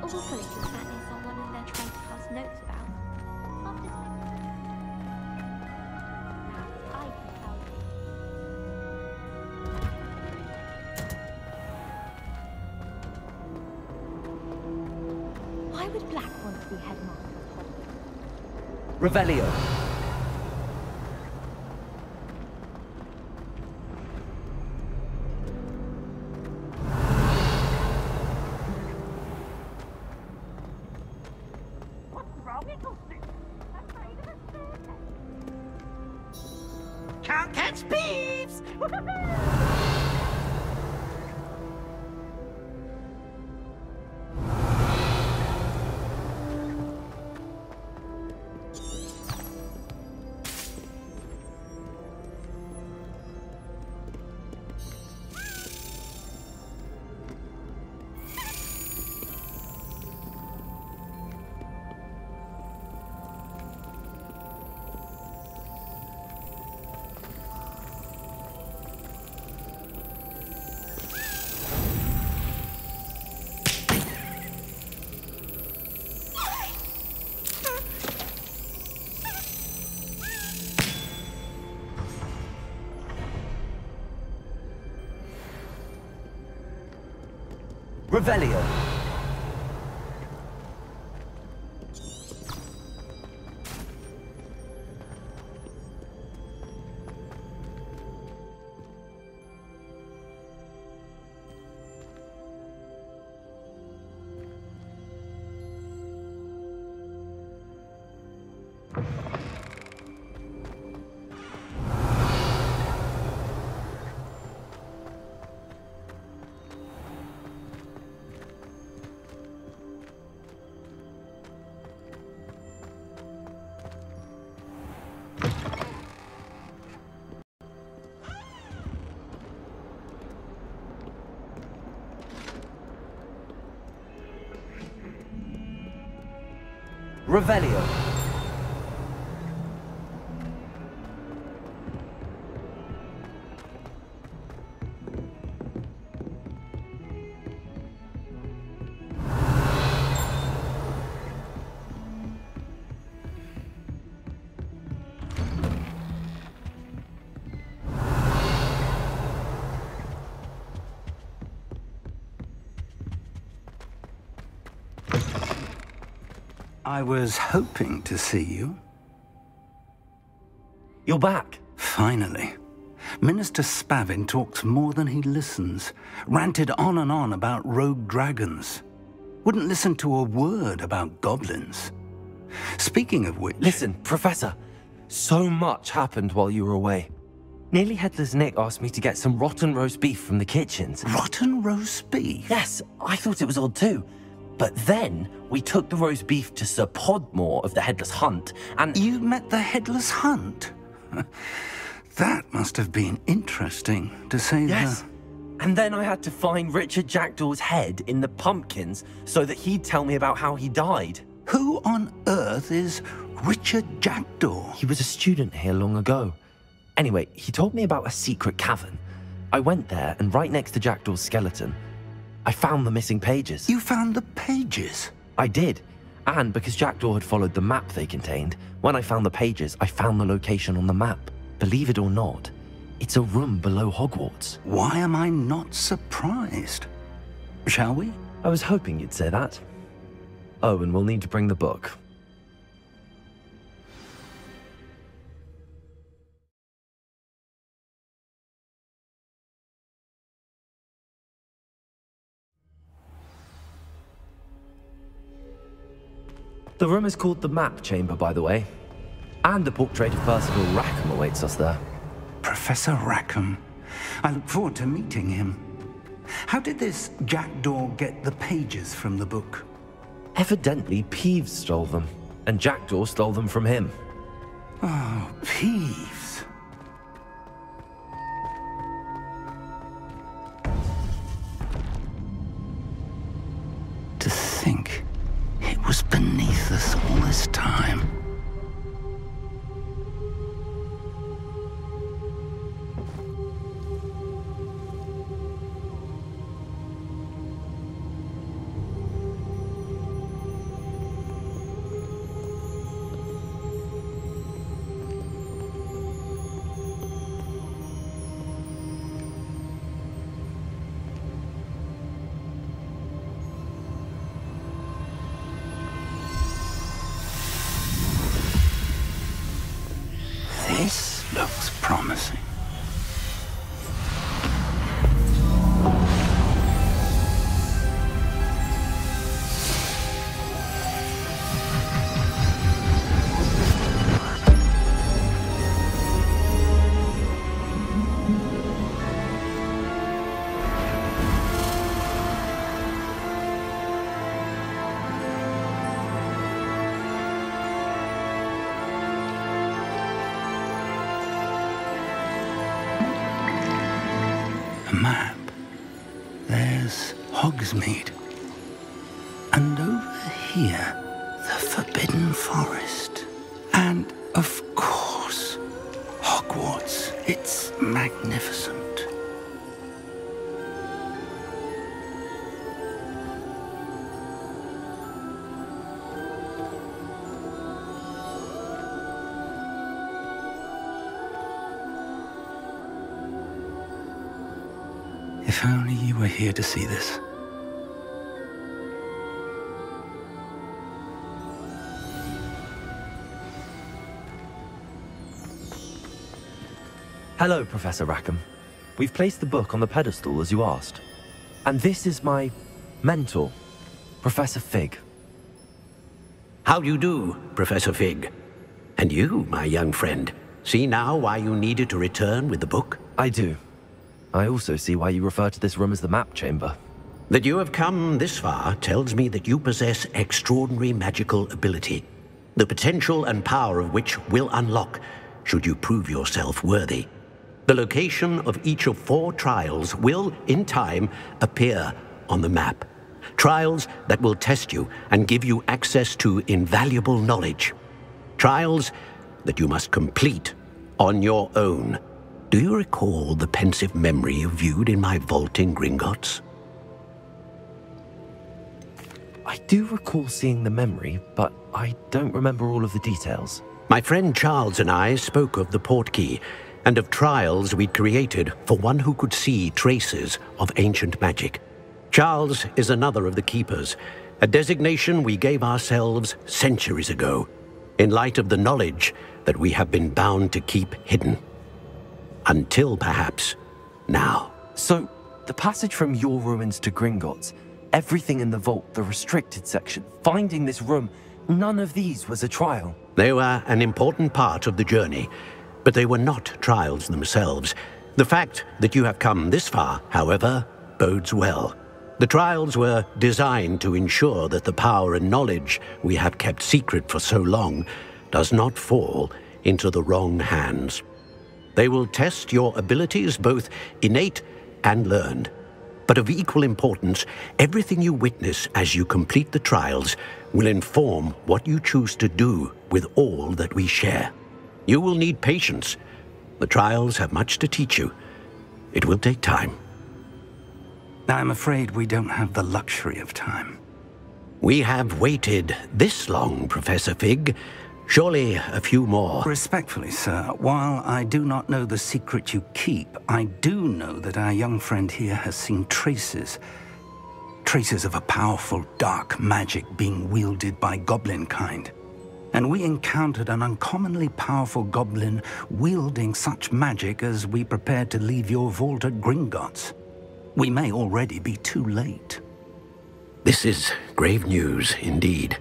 awful if you sat near someone and they're trying to pass notes about. After time. I can tell you. Why would Black want to be headmaster of Hogwarts? Revelio. Can't catch thieves! Revelio. Revelio. I was hoping to see you. You're back. Finally. Minister Spavin talks more than he listens. Ranted on and on about rogue dragons. Wouldn't listen to a word about goblins. Speaking of which... Listen, Professor. So much happened while you were away. Nearly Headless Nick asked me to get some rotten roast beef from the kitchens. Rotten roast beef? Yes, I thought it was odd too. But then we took the roast beef to Sir Podmore of the Headless Hunt, and... You met the Headless Hunt? That must have been interesting, to say Yes. And then I had to find Richard Jackdaw's head in the pumpkins so that he'd tell me about how he died. Who on earth is Richard Jackdaw? He was a student here long ago. Anyway, he told me about a secret cavern. I went there, and right next to Jackdaw's skeleton, I found the missing pages. You found the pages? I did. And because Jackdaw had followed the map they contained, when I found the pages, I found the location on the map. Believe it or not, it's a room below Hogwarts. Why am I not surprised? Shall we? I was hoping you'd say that. Oh, and we'll need to bring the book. The room is called the Map Chamber, by the way. And the portrait of Percival Rackham awaits us there. Professor Rackham. I look forward to meeting him. How did this Jackdaw get the pages from the book? Evidently, Peeves stole them, and Jackdaw stole them from him. Oh, Peeves. To think it was beneath us all this time. map, there's Hogsmeade. And over here, the Forbidden Forest. And, of course, Hogwarts. It's magnificent. If only you were here to see this. Hello, Professor Rackham. We've placed the book on the pedestal as you asked. And this is my mentor, Professor Fig. How do you do, Professor Fig? And you, my young friend, see now why you needed to return with the book? I do. I also see why you refer to this room as the map chamber. That you have come this far tells me that you possess extraordinary magical ability, the potential and power of which will unlock should you prove yourself worthy. The location of each of 4 trials will, in time, appear on the map. Trials that will test you and give you access to invaluable knowledge. Trials that you must complete on your own. Do you recall the pensive memory you viewed in my vault in Gringotts? I do recall seeing the memory, but I don't remember all of the details. My friend Charles and I spoke of the portkey and of trials we'd created for one who could see traces of ancient magic. Charles is another of the keepers, a designation we gave ourselves centuries ago, in light of the knowledge that we have been bound to keep hidden. Until, perhaps, now. So, the passage from your ruins to Gringotts, everything in the vault, the restricted section, finding this room, none of these was a trial. They were an important part of the journey, but they were not trials themselves. The fact that you have come this far, however, bodes well. The trials were designed to ensure that the power and knowledge we have kept secret for so long does not fall into the wrong hands. They will test your abilities, both innate and learned. But of equal importance, everything you witness as you complete the trials will inform what you choose to do with all that we share. You will need patience. The trials have much to teach you. It will take time. I'm afraid we don't have the luxury of time. We have waited this long, Professor Fig. Surely a few more. Respectfully, sir, while I do not know the secret you keep, I do know that our young friend here has seen traces of a powerful dark magic being wielded by goblin kind. And we encountered an uncommonly powerful goblin wielding such magic as we prepared to leave your vault at Gringotts. We may already be too late. This is grave news indeed.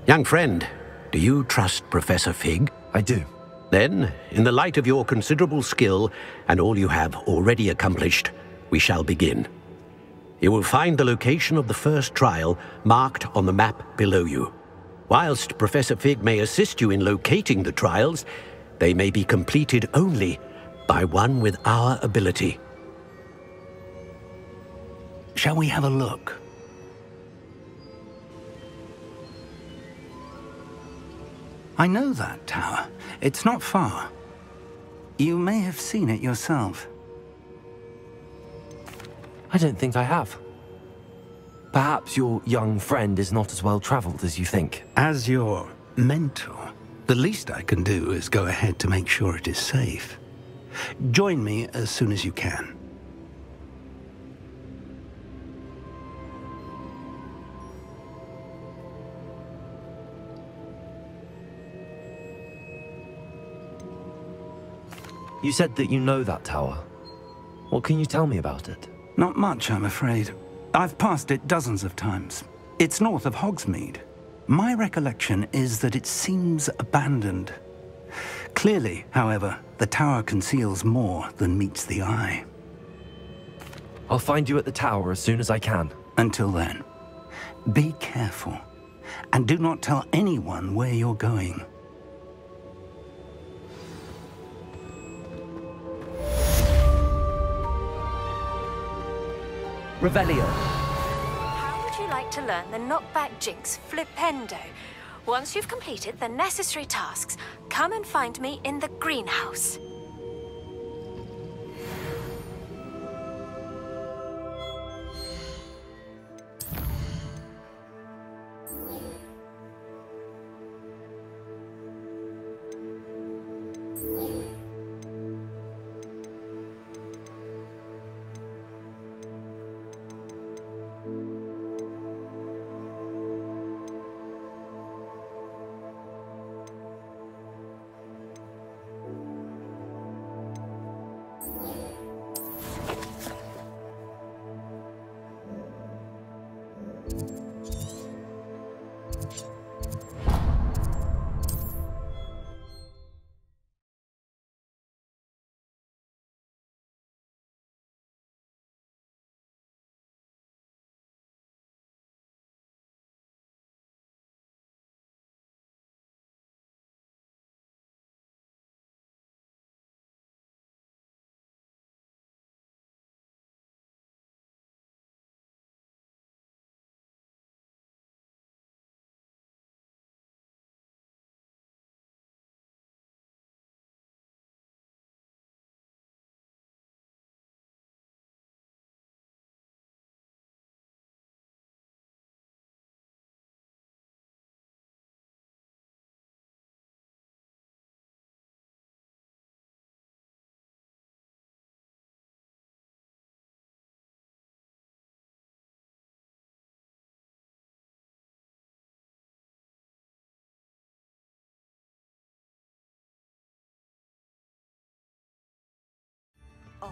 Young friend, do you trust Professor Fig? I do. Then, in the light of your considerable skill and all you have already accomplished, we shall begin. You will find the location of the first trial marked on the map below you. Whilst Professor Fig may assist you in locating the trials, they may be completed only by one with our ability. Shall we have a look? I know that tower. It's not far. You may have seen it yourself. I don't think I have. Perhaps your young friend is not as well traveled as you think. As your mentor, the least I can do is go ahead to make sure it is safe. Join me as soon as you can. You said that you know that tower. What can you tell me about it? Not much, I'm afraid. I've passed it dozens of times. It's north of Hogsmeade. My recollection is that it seems abandoned. Clearly, however, the tower conceals more than meets the eye. I'll find you at the tower as soon as I can. Until then, be careful, and do not tell anyone where you're going. Revelio. How would you like to learn the knockback jinx flipendo? Once you've completed the necessary tasks, come and find me in the greenhouse.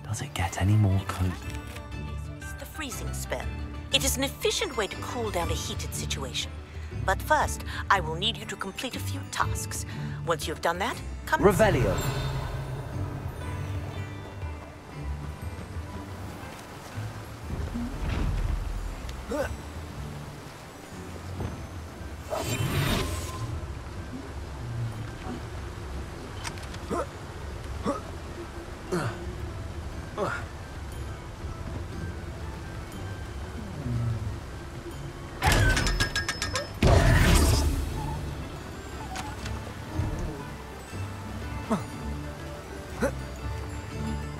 Does it get any more cozy? The freezing spell. It is an efficient way to cool down a heated situation. But first, I will need you to complete a few tasks. Once you have done that, come... Revelio.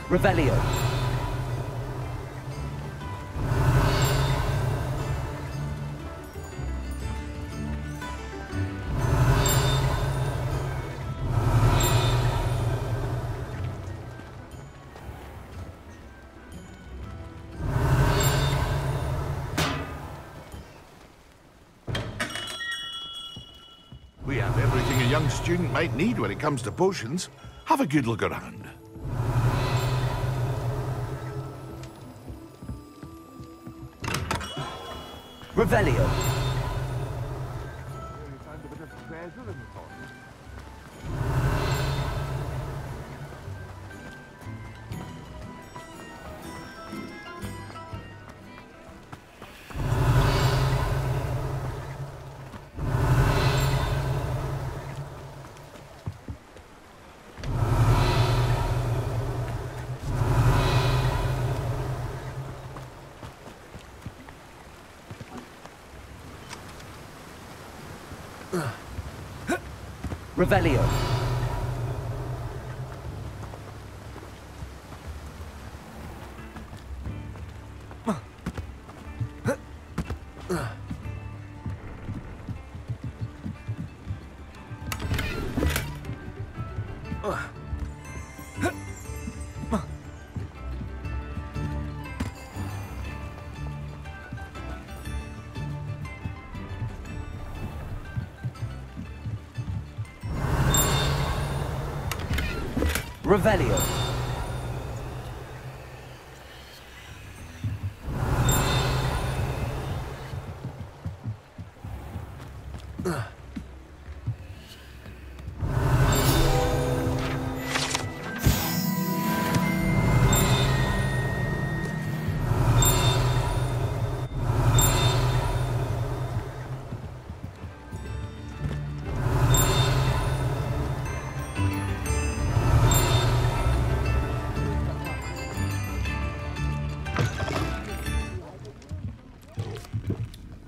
Revelio. We have everything a young student might need when it comes to potions. Have a good look around. Revelio. Revelio. Revelio.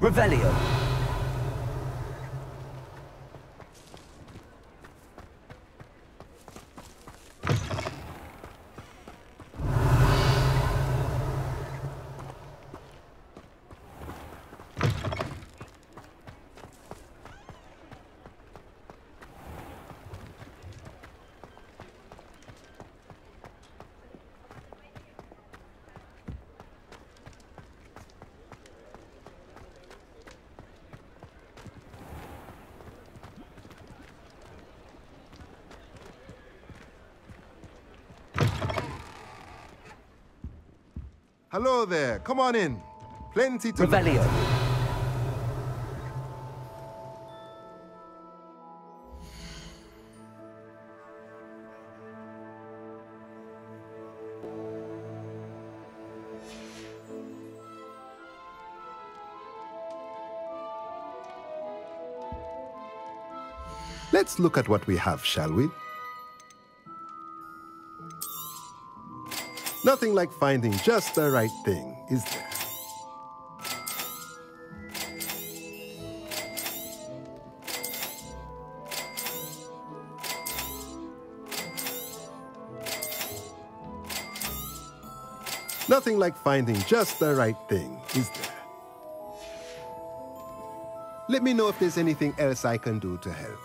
Revelio. Hello there. Come on in. Plenty to Revelio. look at. Let's look at what we have, shall we? Nothing like finding just the right thing, is there? Nothing like finding just the right thing, is there? Let me know if there's anything else I can do to help.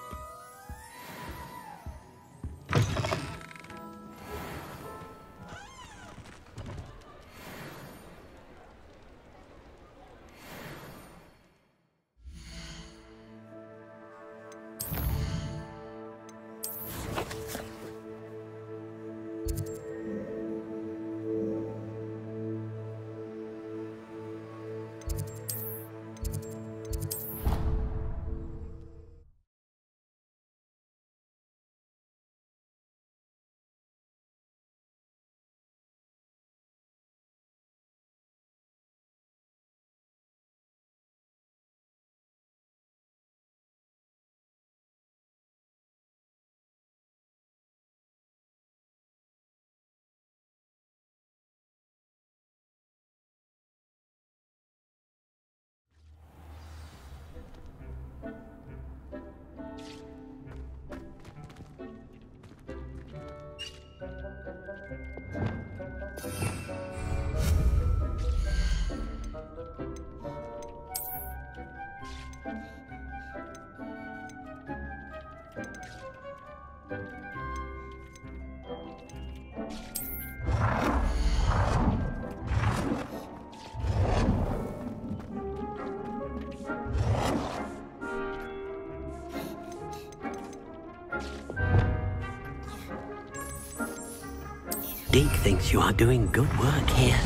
Deke thinks you are doing good work here.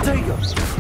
Potato!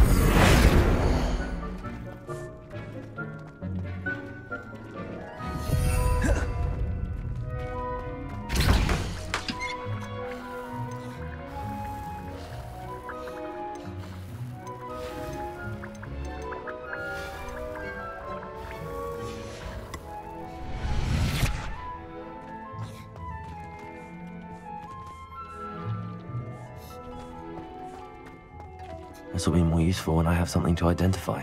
This will be more useful when I have something to identify.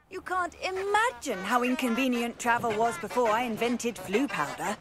You can't imagine how inconvenient travel was before I invented flu powder.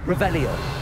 Revelio.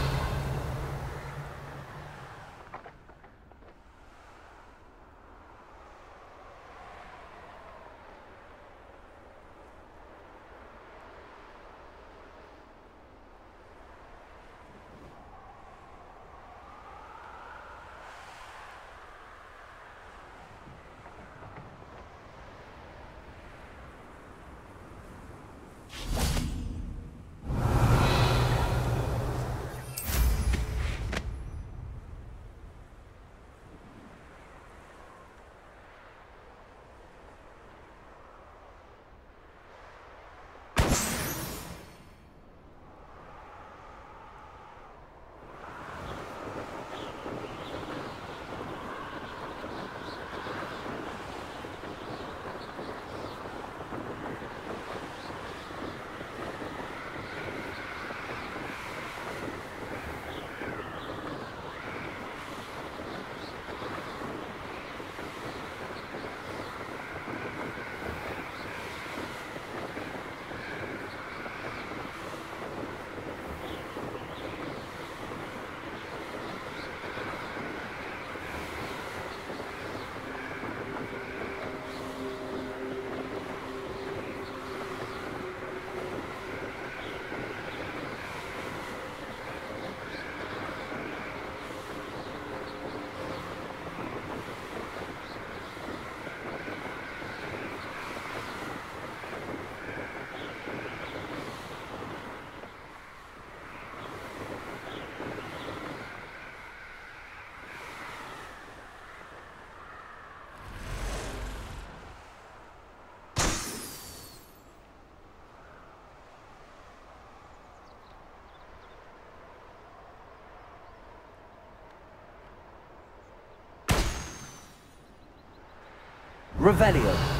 Revelio.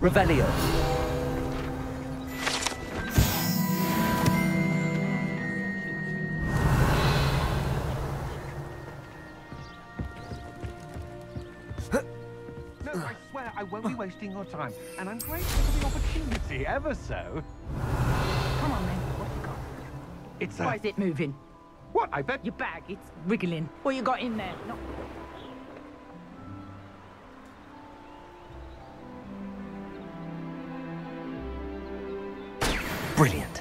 Revelio. No, I swear I won't be wasting your time, and I'm grateful for the opportunity, ever so. Come on then, what you got? It's Why is it moving? What, I bet? Your bag, it's wriggling. What you got in there? No. Brilliant.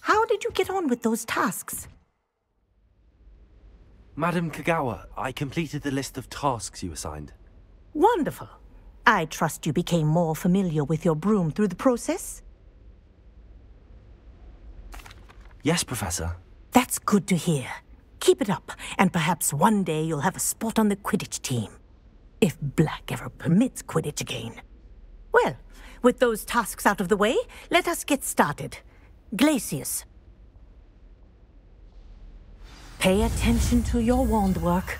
How did you get on with those tasks? Madam Kagawa, I completed the list of tasks you assigned. Wonderful. I trust you became more familiar with your broom through the process? Yes, Professor. That's good to hear. Keep it up, and perhaps one day you'll have a spot on the Quidditch team. If Black ever permits Quidditch again. Well, with those tasks out of the way, let us get started. Glacius. Pay attention to your wand work.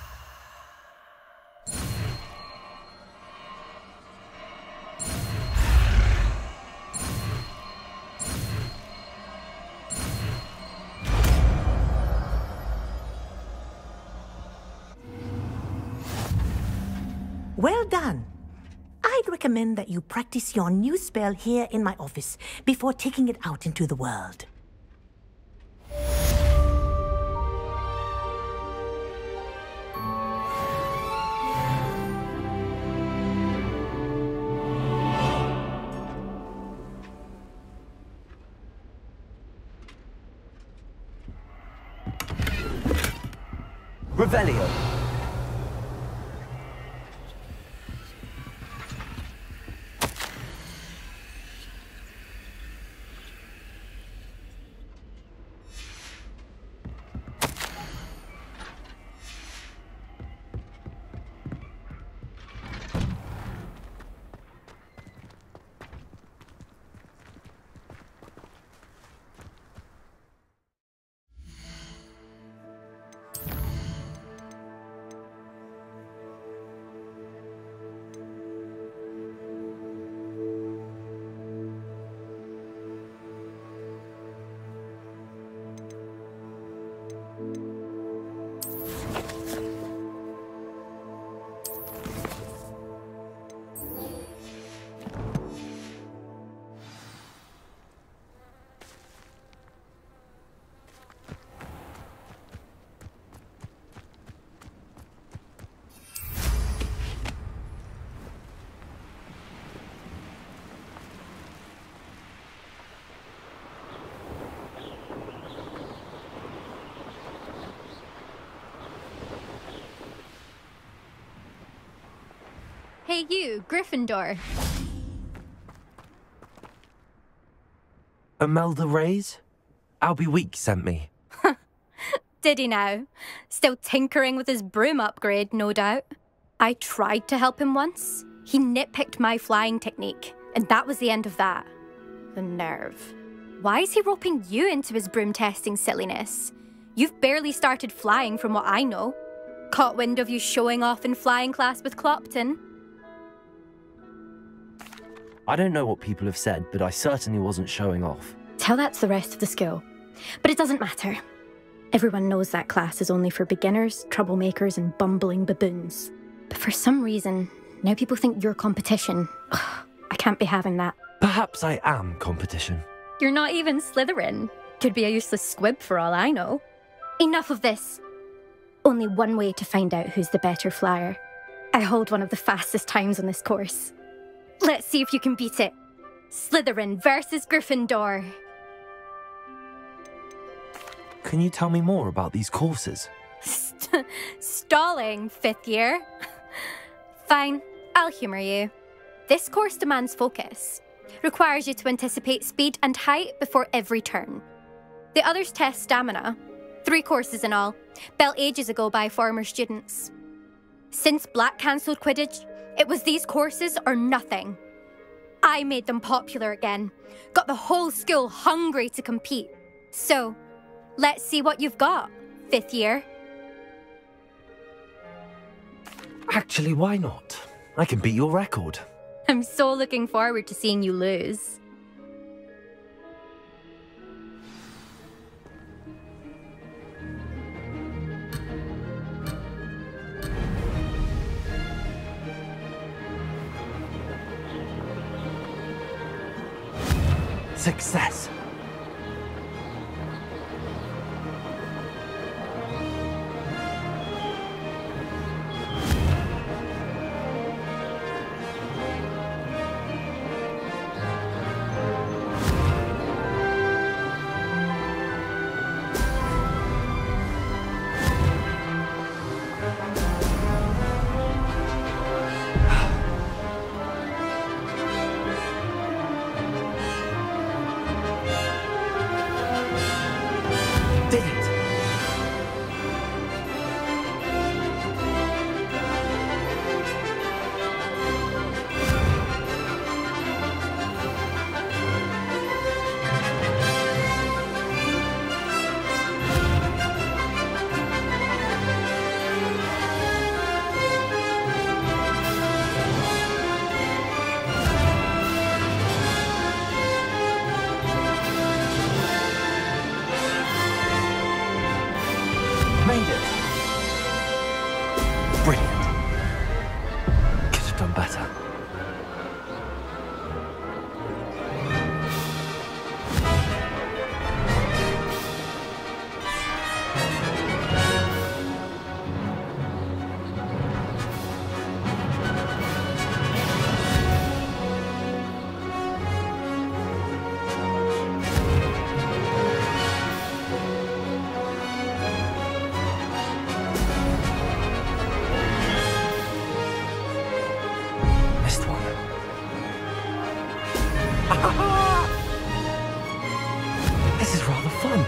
Well done. I'd recommend that you practice your new spell here in my office before taking it out into the world. Revelio. Hey you, Gryffindor. Imelda Reyes? Albie Week sent me. Did he now? Still tinkering with his broom upgrade, no doubt. I tried to help him once. He nitpicked my flying technique, and that was the end of that. The nerve. Why is he roping you into his broom testing silliness? You've barely started flying from what I know. Caught wind of you showing off in flying class with Clopton. I don't know what people have said, but I certainly wasn't showing off. Tell that to the rest of the school. But it doesn't matter. Everyone knows that class is only for beginners, troublemakers, and bumbling baboons. But for some reason, now people think you're competition. Ugh, I can't be having that. Perhaps I am competition. You're not even Slytherin. Could be a useless squib for all I know. Enough of this. Only one way to find out who's the better flyer. I hold one of the fastest times on this course. Let's see if you can beat it. Slytherin versus Gryffindor. Can you tell me more about these courses? Stalling, 5th year. Fine, I'll humour you. This course demands focus. Requires you to anticipate speed and height before every turn. The others test stamina. 3 courses in all, built ages ago by former students. Since Black cancelled Quidditch, it was these courses or nothing. I made them popular again. Got the whole school hungry to compete. So, let's see what you've got, 5th year. Actually, why not? I can beat your record. I'm so looking forward to seeing you lose. Success! Made it! Brilliant. Could have done better. This is rather fun.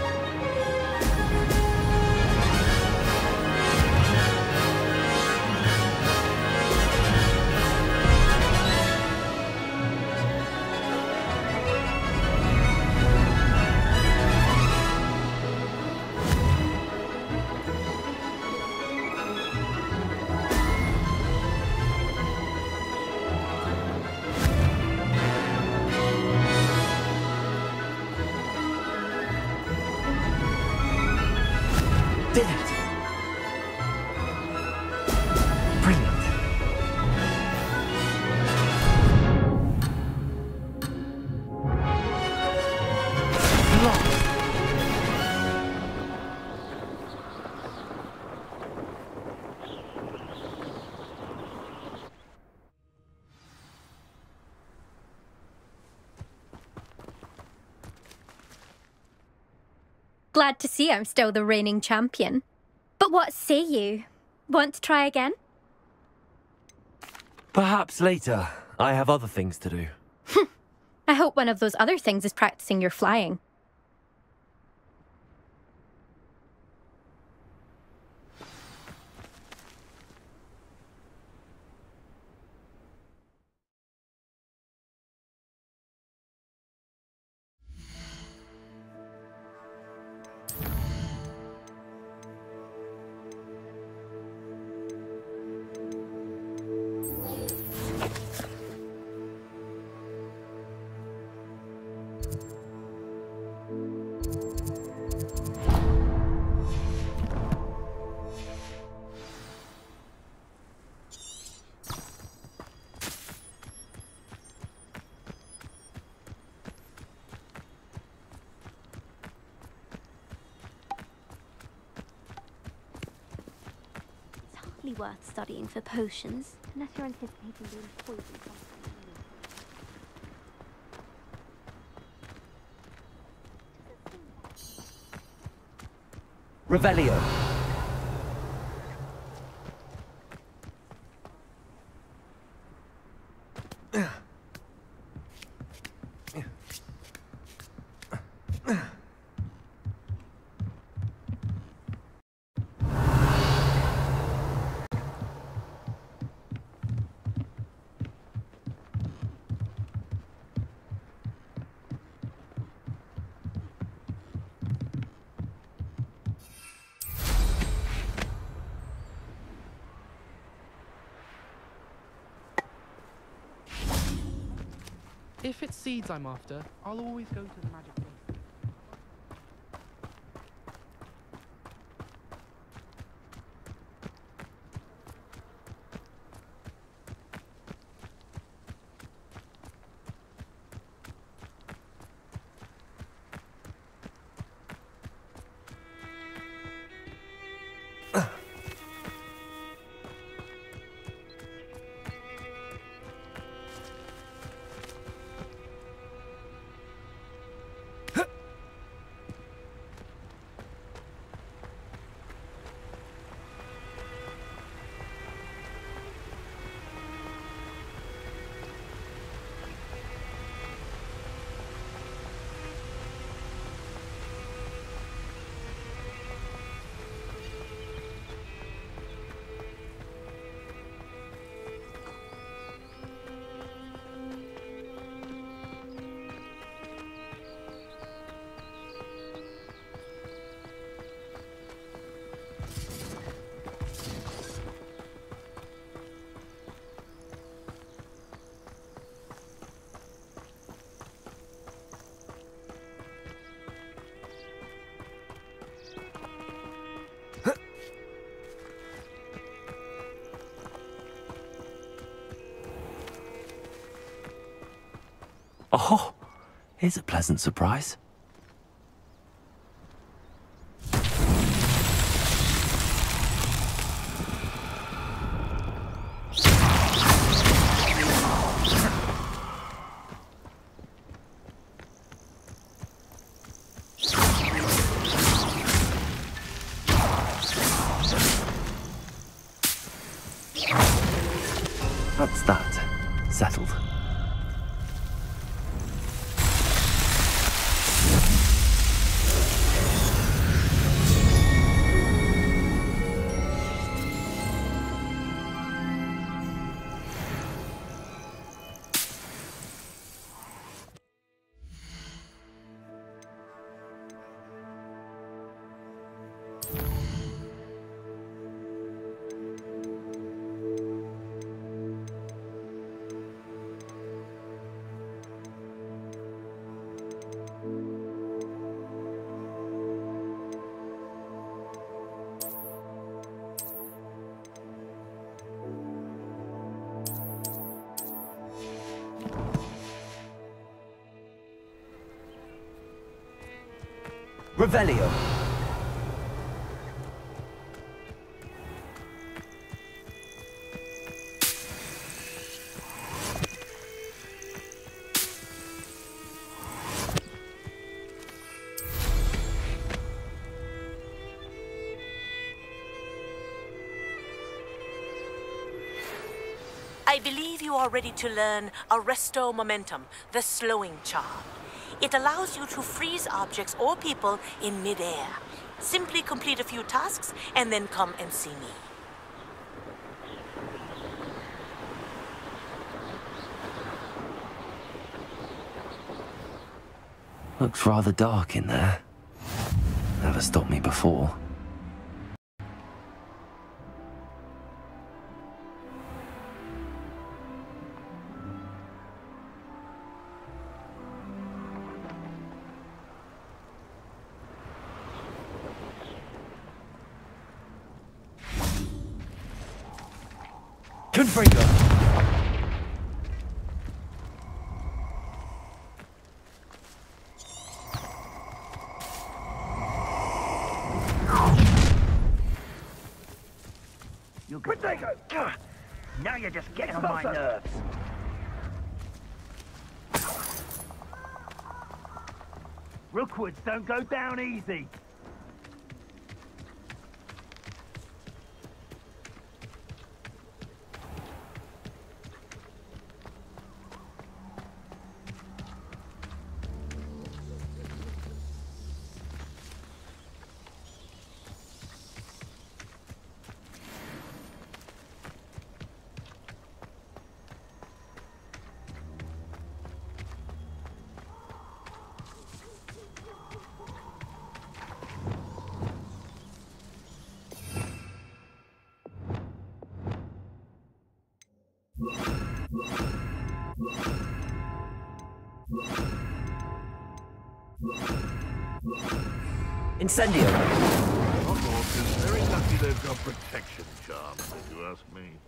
Did it! Brilliant. Lost. Glad to see I'm still the reigning champion. But what say you? Want to try again? Perhaps later. I have other things to do. I hope one of those other things is practicing your flying. Worth studying for potions, unless you're anticipating being poisoned. Revelio. If it's seeds I'm after, I'll always go to the magic place. Oh, here's a pleasant surprise. That's that. Settled. Revelio. I believe you are ready to learn Arresto Momentum, the slowing charm. It allows you to freeze objects or people in midair. Simply complete a few tasks and then come and see me. Looks rather dark in there. Never stopped me before. Confringo! You good? Now you're just getting on my nerves. Rookwoods don't go down easy. Incendio! Hogwarts is very lucky they've got protection charms, if you ask me.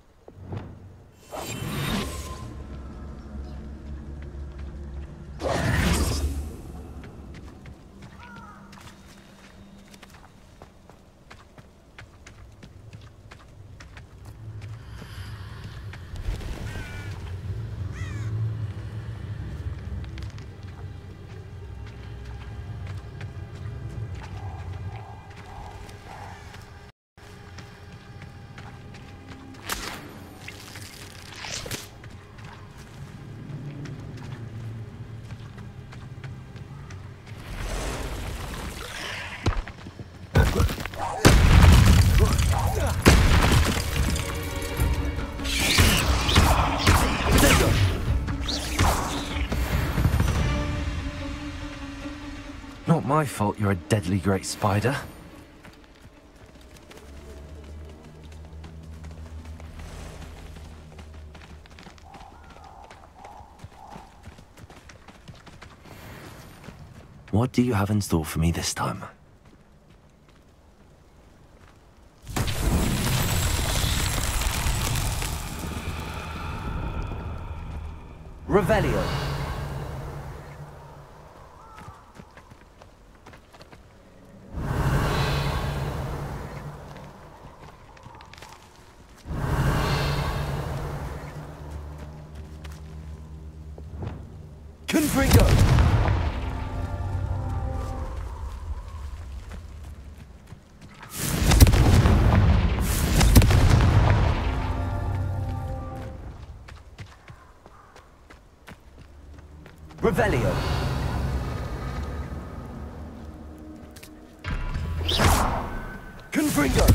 Not my fault you're a deadly great spider. What do you have in store for me this time? Revelio. Confringo. Revelio. Confringo.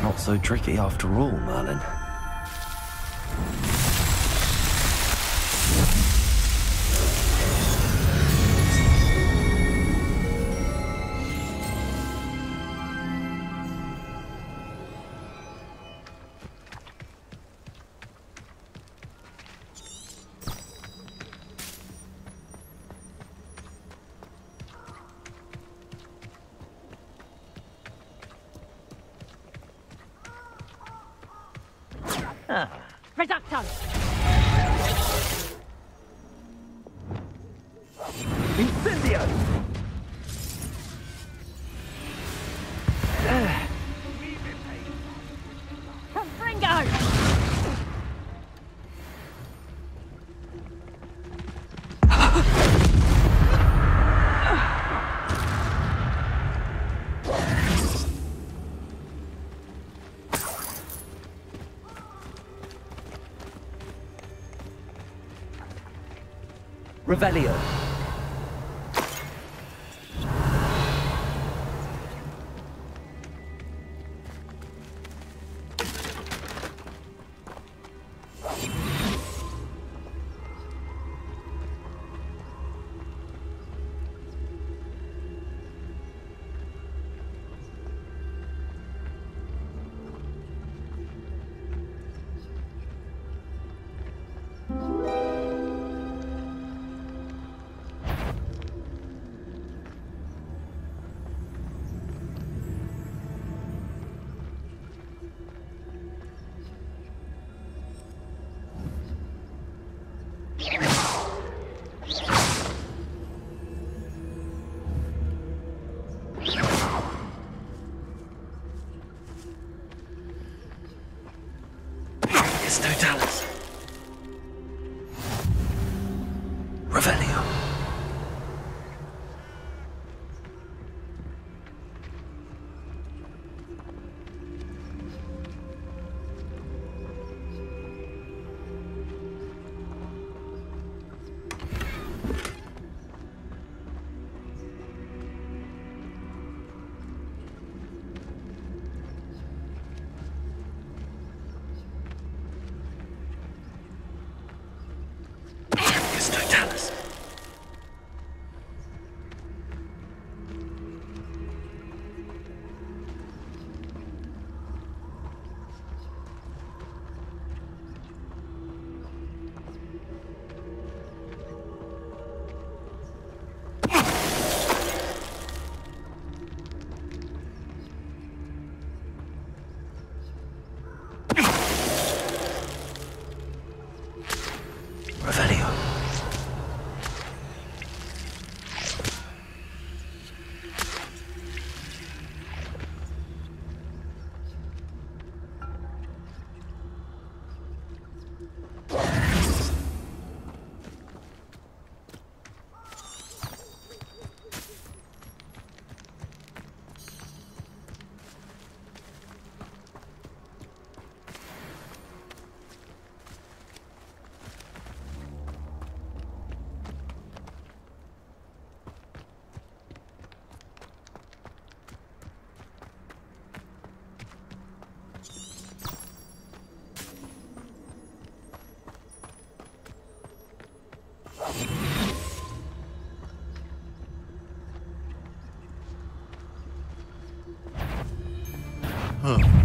Not so tricky after all, Merlin. Reducto! Incendio! Confringo! Revelio. It's Totalis. Revelio. It's Totalis. Revelio.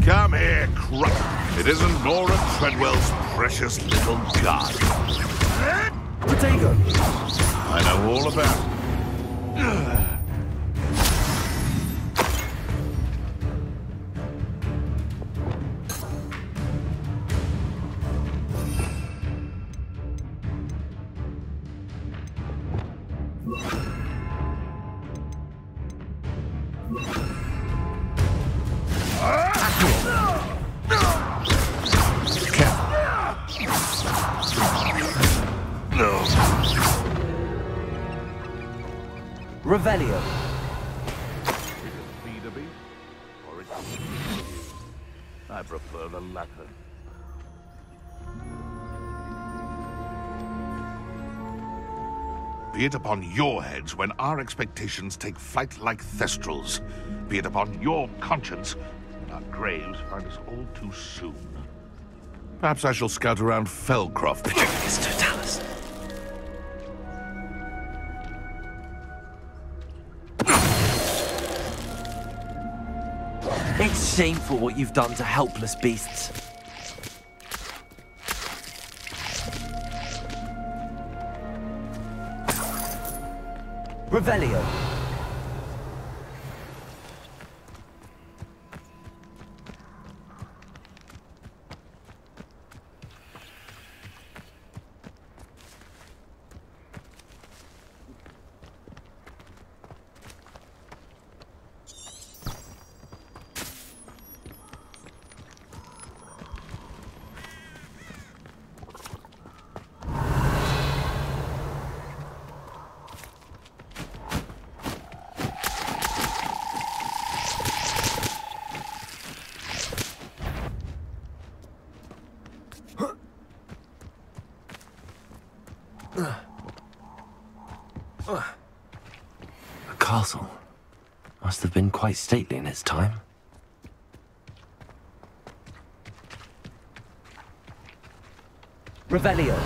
Come here, Crump. It isn't Nora Treadwell's precious little guard. Potato. I know all about it. Revelio. Feed a beast, or it's I prefer the latter. Be it upon your heads when our expectations take flight like thestrals. Be it upon your conscience when our graves find us all too soon. Perhaps I shall scout around Fellcroft. It's Totalis. It's shameful what you've done to helpless beasts. Revelio. A castle. Must have been quite stately in its time. Revelio.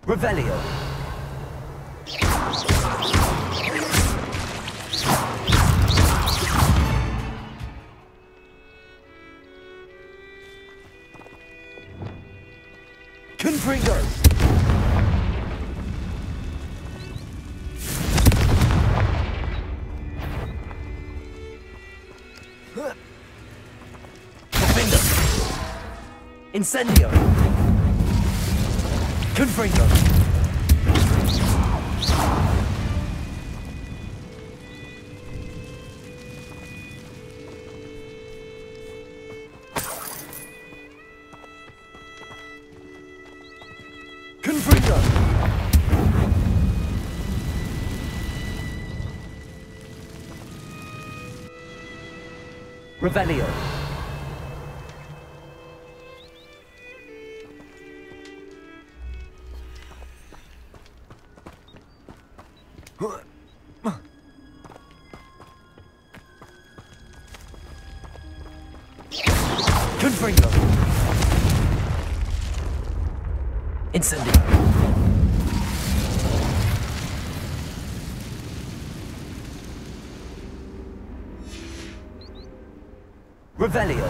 Revelio. Confringo. Incendio. Confringo. Confringo. Revelio. Confringo. Incendio. Revelio.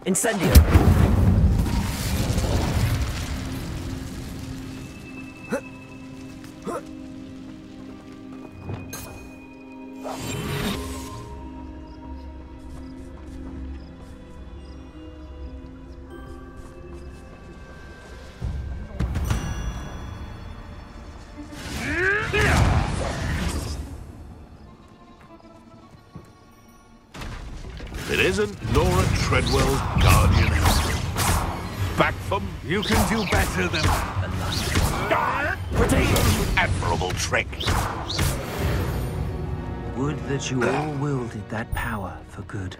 Incendio. It isn't Laura Treadwell's guardian angel. Back from, you can do better than that. Admirable trick. Would that you all wielded that power for good.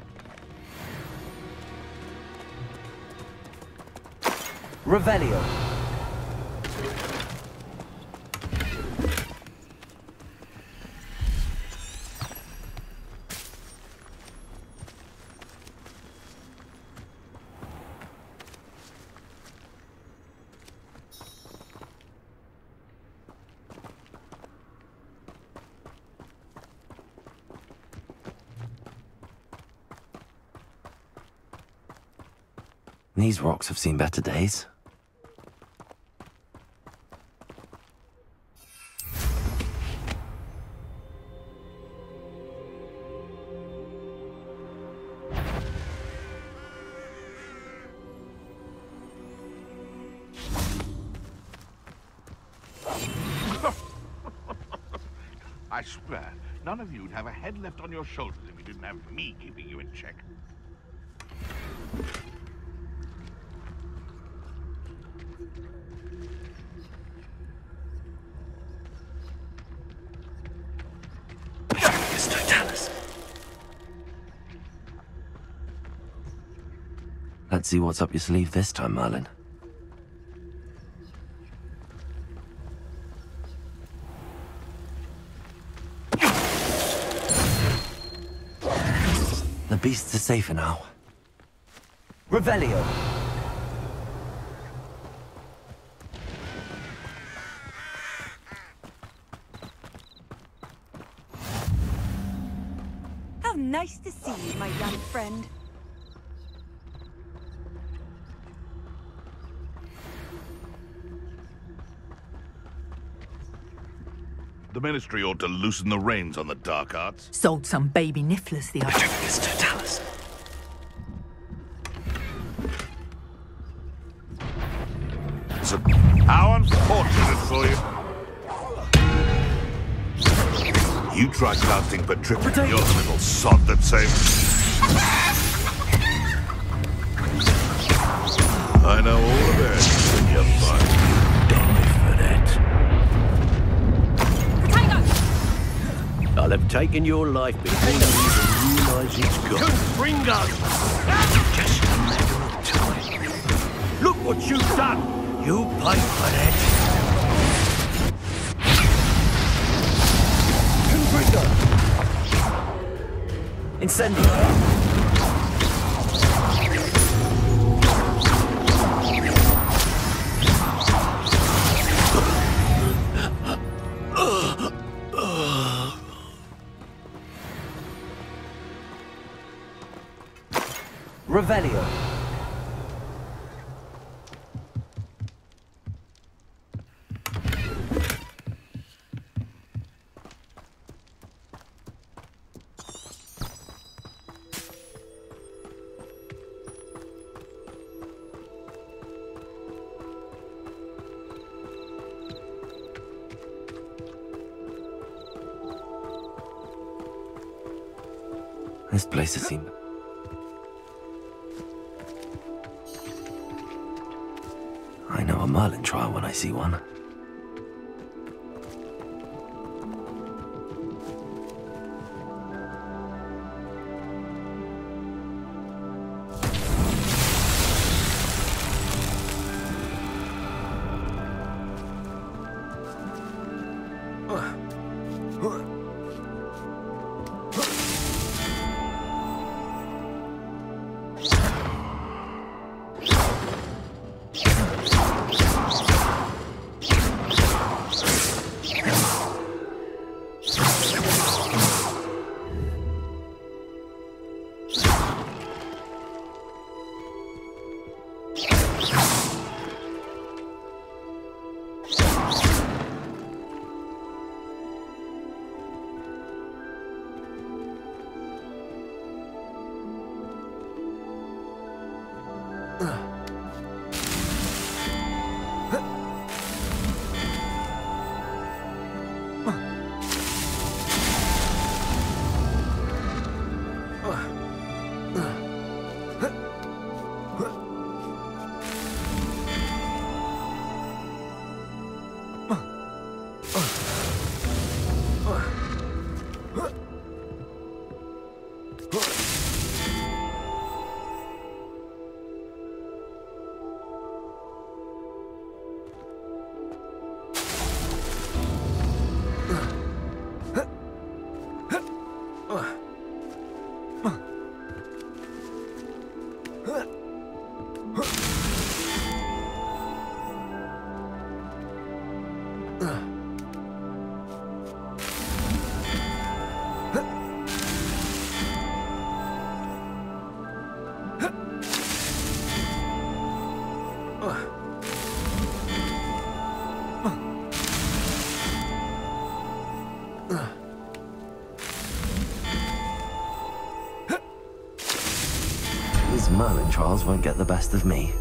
Revelio. These rocks have seen better days. I swear, none of you'd have a head left on your shoulders if you didn't have me keeping you in check. Let's see what's up your sleeve this time, Merlin. The beasts are safer now. Revelio. How nice to see you, my young friend. The Ministry ought to loosen the reins on the dark arts. Sold some baby nifflers the other day. Mr. Dallas. So, how unfortunate for you. You tried casting Patricia, your little sod that saved. I know all of it when you're fine. Die for that. I'll have taken your life before you even realize it's gone. Ringo! Just a matter of time. Look what you've done! You paid for that. Incendio! Revelio. This place has seen... I know a Merlin trial when I see one. These Merlin trials won't get the best of me.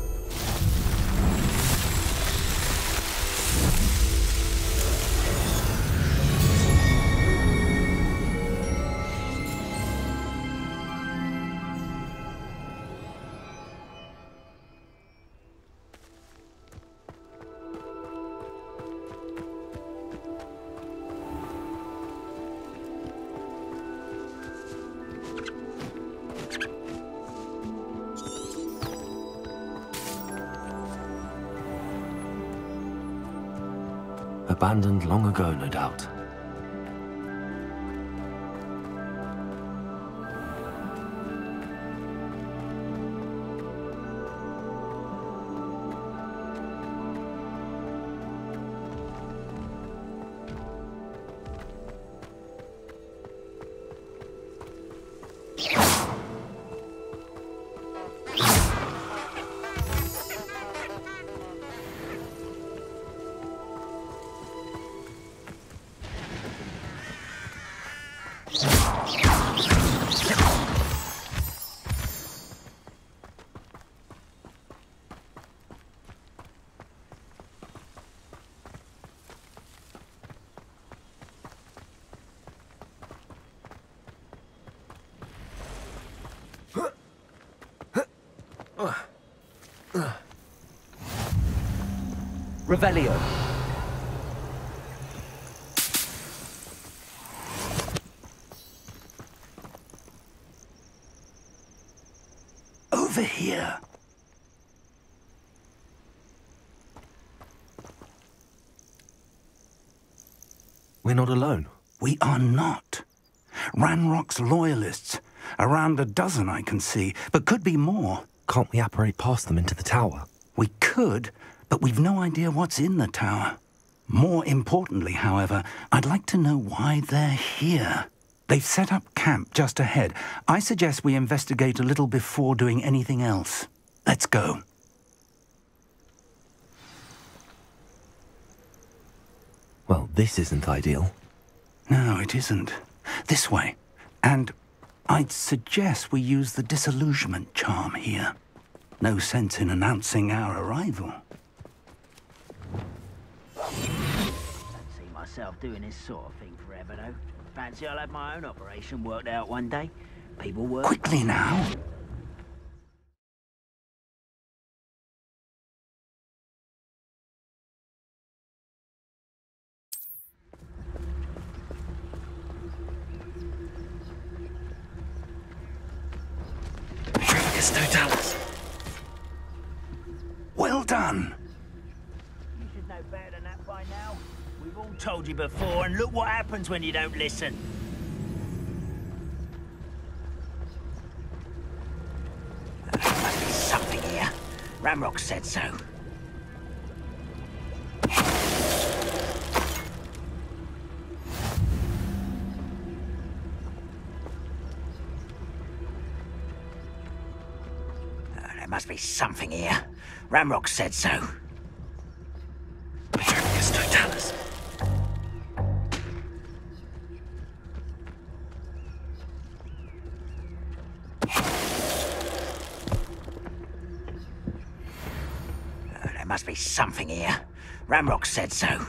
Abandoned long ago, no doubt. Revelio. Over here. We're not alone. We are not. Ranrock's loyalists. Around a dozen I can see, but could be more. Can't we apparate past them into the tower? We could, but we've no idea what's in the tower. More importantly, however, I'd like to know why they're here. They've set up camp just ahead. I suggest we investigate a little before doing anything else. Let's go. Well, this isn't ideal. No, it isn't. This way. And I'd suggest we use the disillusionment charm here. No sense in announcing our arrival. Don't see myself doing this sort of thing forever, though. Fancy I'll have my own operation worked out one day. People work... Quickly now. Totalis. Well done. You should know better than that by now. We've all told you before, and look what happens when you don't listen. There must be something here. Ramrock said so. There must be something here. Ramrock said so. Totalis. There must be something here. Ramrock said so.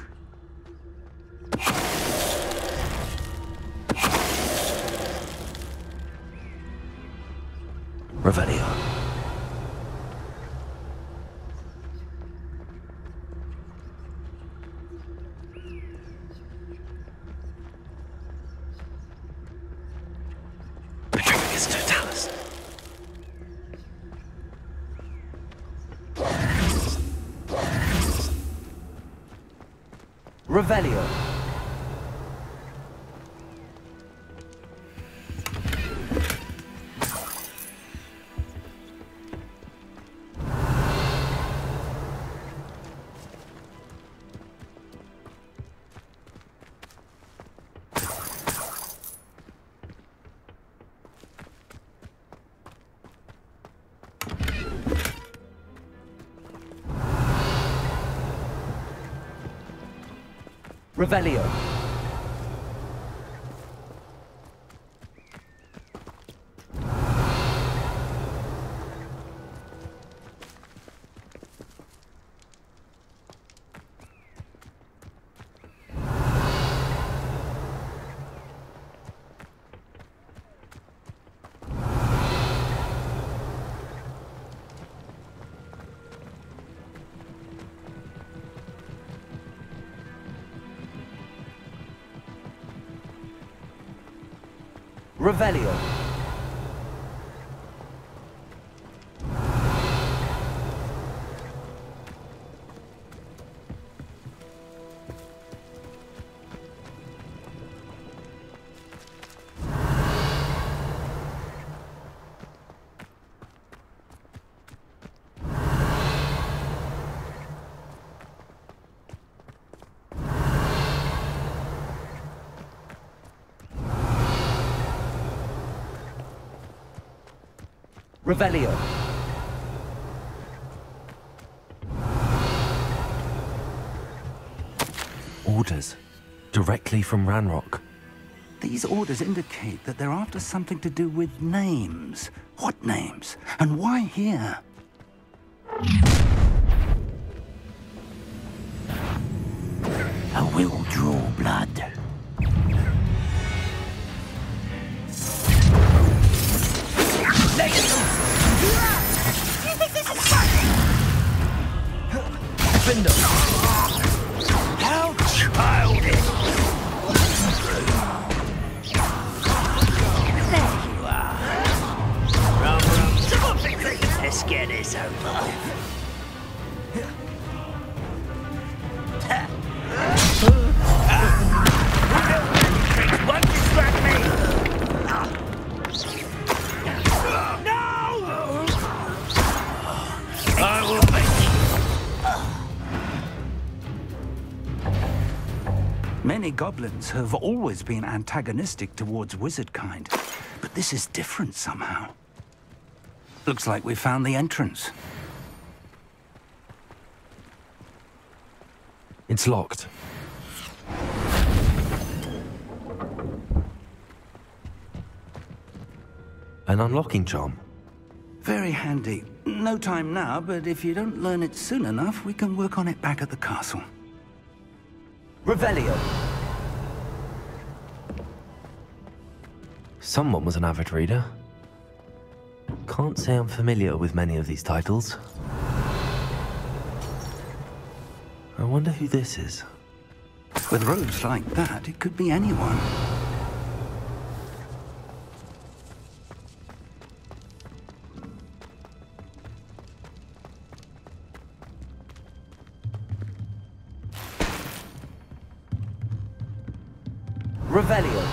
Revelio. Totalis. Revelio. Revelio. Revelio. Revelio. Orders. Directly from Ranrock. These orders indicate that they're after something to do with names. What names? And why here? I will draw blood. Legacy! Cinder! How childish! There you are. Rum. Someone fix it. Let's get this over. One distract me! No! I will make it. Many goblins have always been antagonistic towards wizard kind, but this is different somehow. Looks like we found the entrance. It's locked. An unlocking charm. Very handy. No time now, but if you don't learn it soon enough, we can work on it back at the castle. Revelio. Someone was an avid reader. Can't say I'm familiar with many of these titles. I wonder who this is. With robes like that, it could be anyone. Revelio.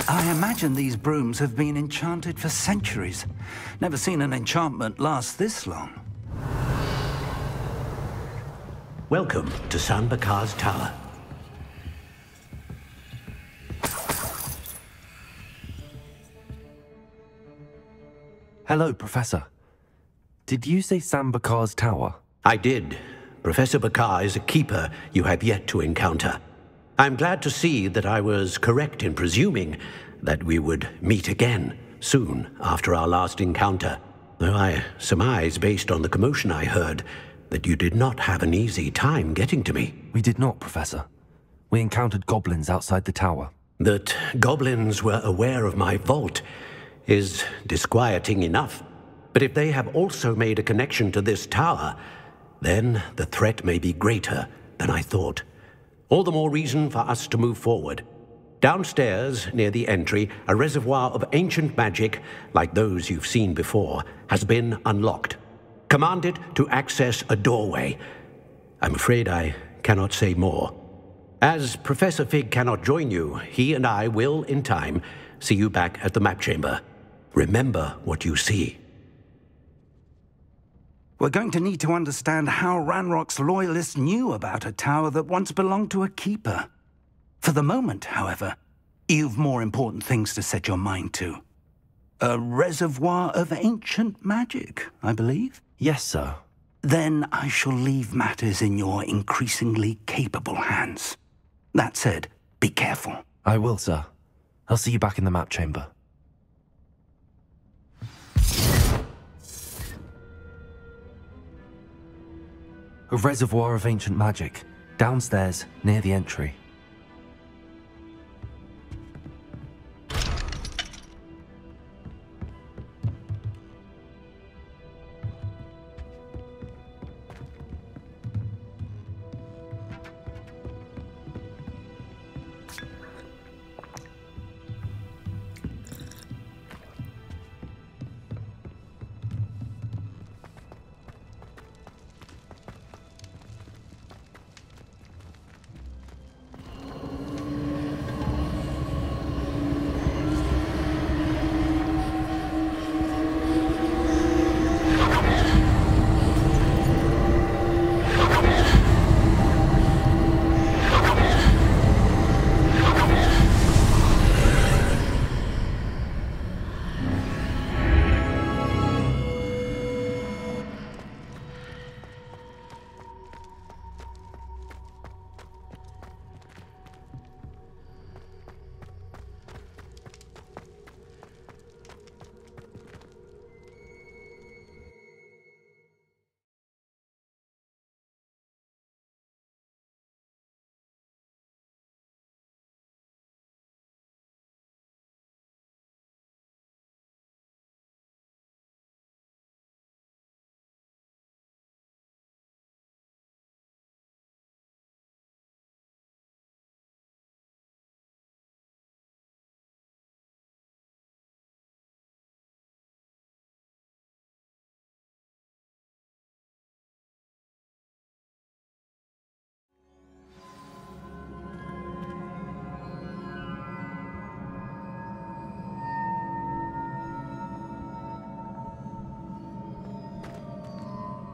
I imagine these brooms have been enchanted for centuries. Never seen an enchantment last this long. Welcome to San Bakar's Tower. Hello, Professor. Did you say Sam Bakar's tower? I did. Professor Bakar is a keeper you have yet to encounter. I'm glad to see that I was correct in presuming that we would meet again soon after our last encounter, though I surmise, based on the commotion I heard, that you did not have an easy time getting to me. We did not, Professor. We encountered goblins outside the tower. That goblins were aware of my vault is disquieting enough. But if they have also made a connection to this tower, then the threat may be greater than I thought. All the more reason for us to move forward. Downstairs, near the entry, a reservoir of ancient magic, like those you've seen before, has been unlocked. Command it to access a doorway. I'm afraid I cannot say more. As Professor Fig cannot join you, he and I will, in time, see you back at the map chamber. Remember what you see. We're going to need to understand how Ranrock's loyalists knew about a tower that once belonged to a keeper. For the moment, however, you've more important things to set your mind to. A reservoir of ancient magic, I believe? Yes, sir. Then I shall leave matters in your increasingly capable hands. That said, be careful. I will, sir. I'll see you back in the map chamber. A reservoir of ancient magic, downstairs, near the entry.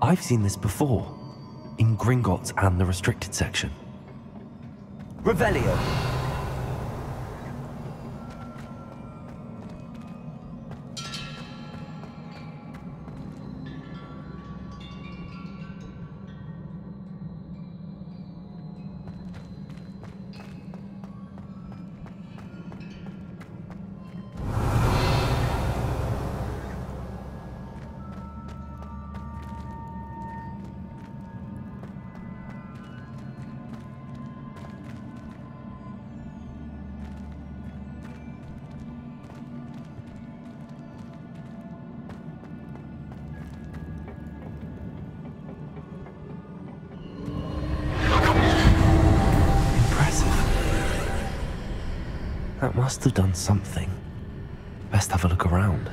I've seen this before. In Gringotts and the restricted section. Revelio. That must have done something. Best have a look around.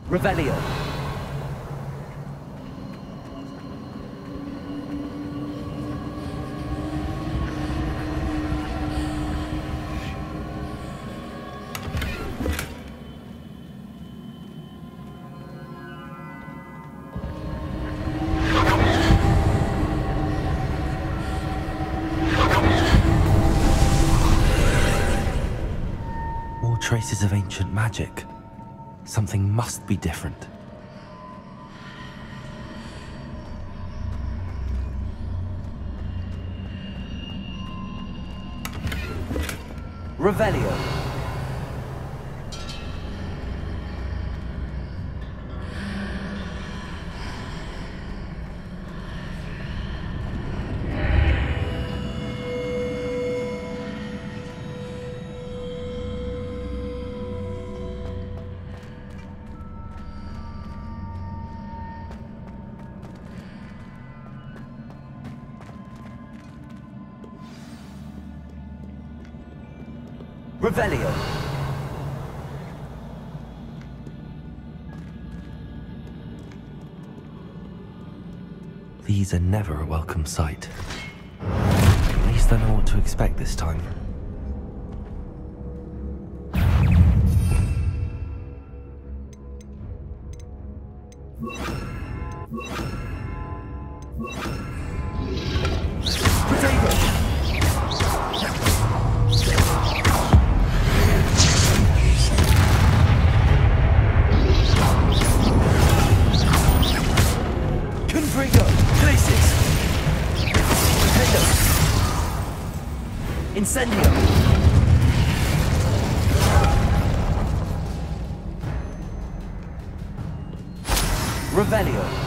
Revelio. More traces of ancient magic. Something must be different. Revelio. Revelio. These are never a welcome sight. At least I know what to expect this time. Incendio! Revelio.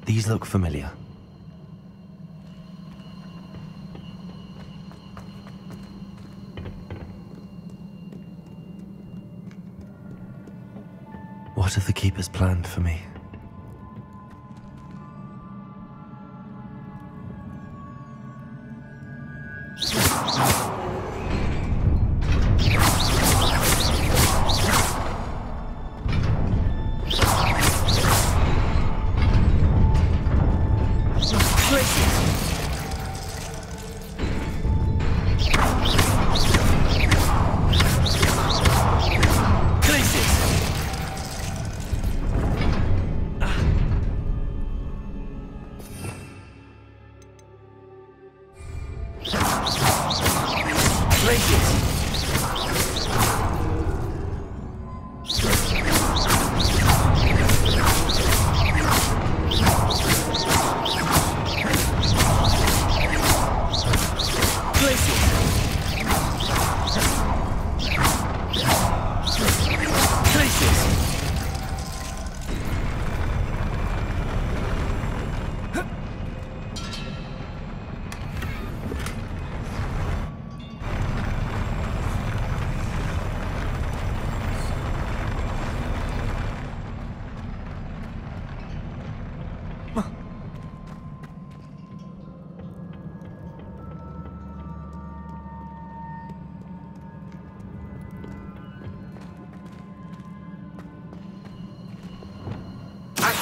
These look familiar. What have the Keepers planned for me?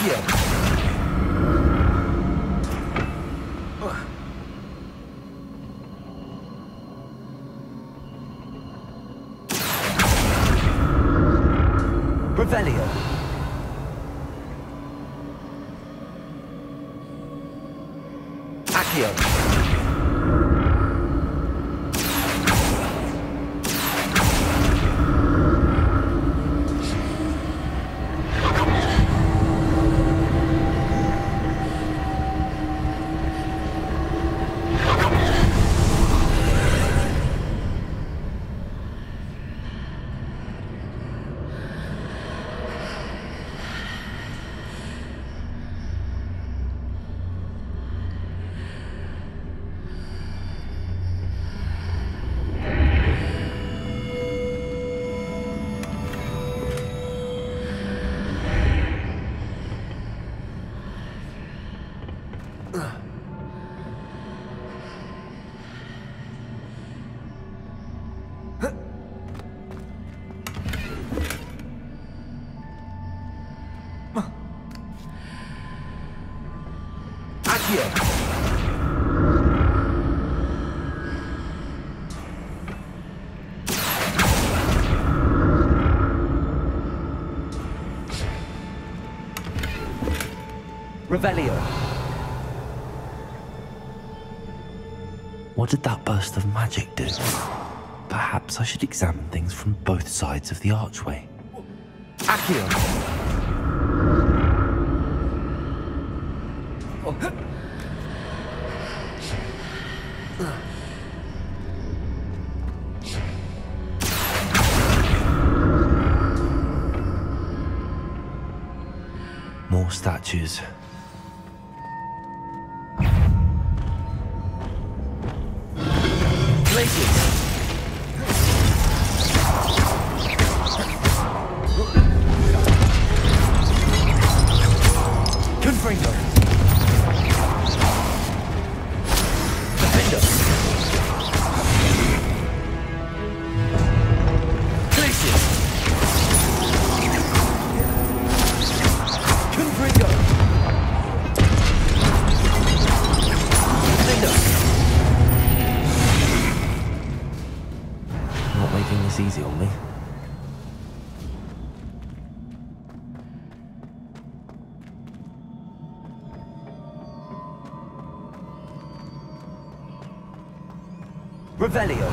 Accio! Revelio. Accio. Revelio. What did that burst of magic do? Perhaps I should examine things from both sides of the archway. Accio! More statues. Not making this easy on me. Revelio.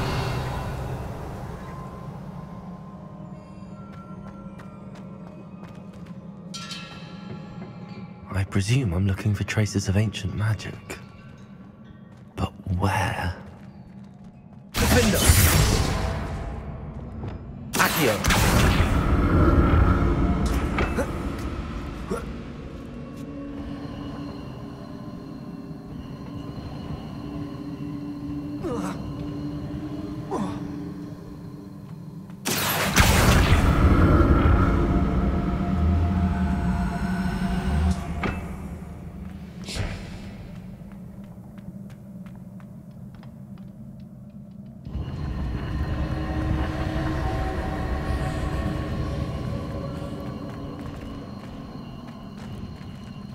I presume I'm looking for traces of ancient magic. But where? Defender! Accio!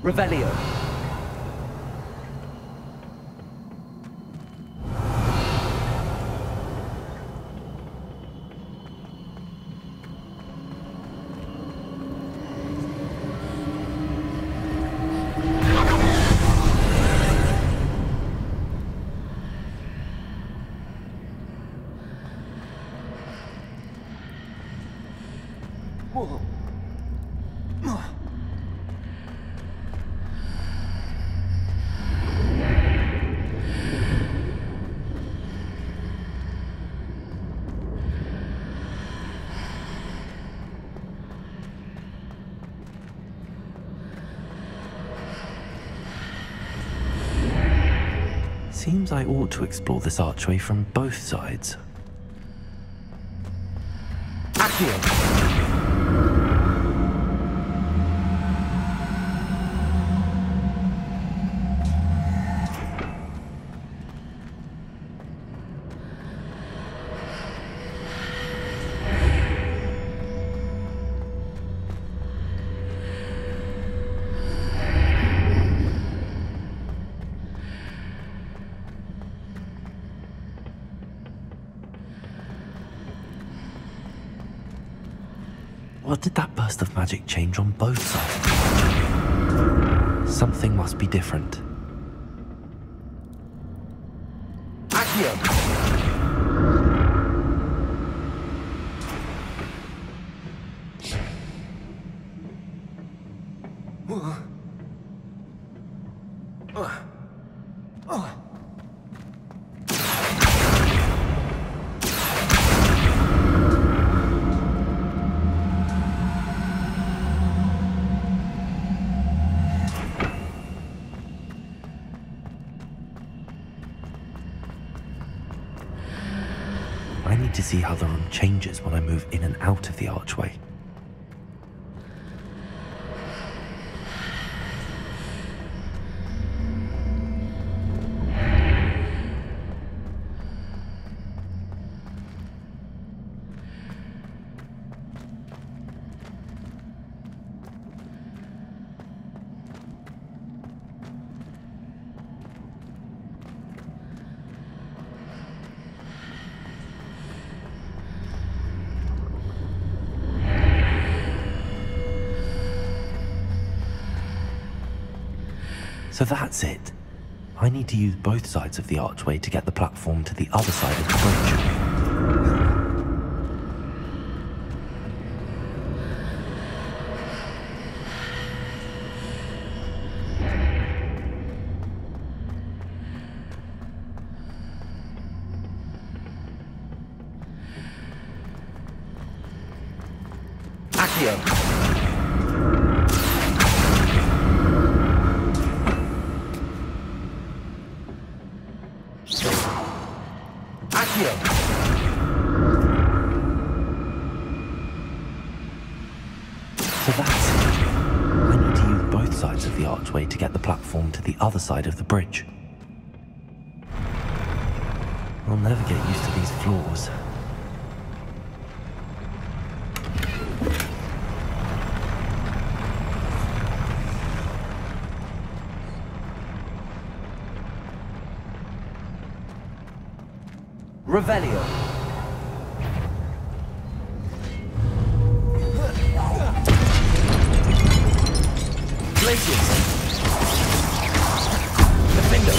Revelio. Seems I ought to explore this archway from both sides. Accio! What did that burst of magic change on both sides of the archway? Something must be different. Accio! I need to see how the room changes when I move in and out of the archway. So that's it. I need to use both sides of the archway to get the platform to the other side of the bridge. Accio! So that's it. I need to use both sides of the archway to get the platform to the other side of the bridge. I'll never get used to these floors. Revelio. Glacius. Defender.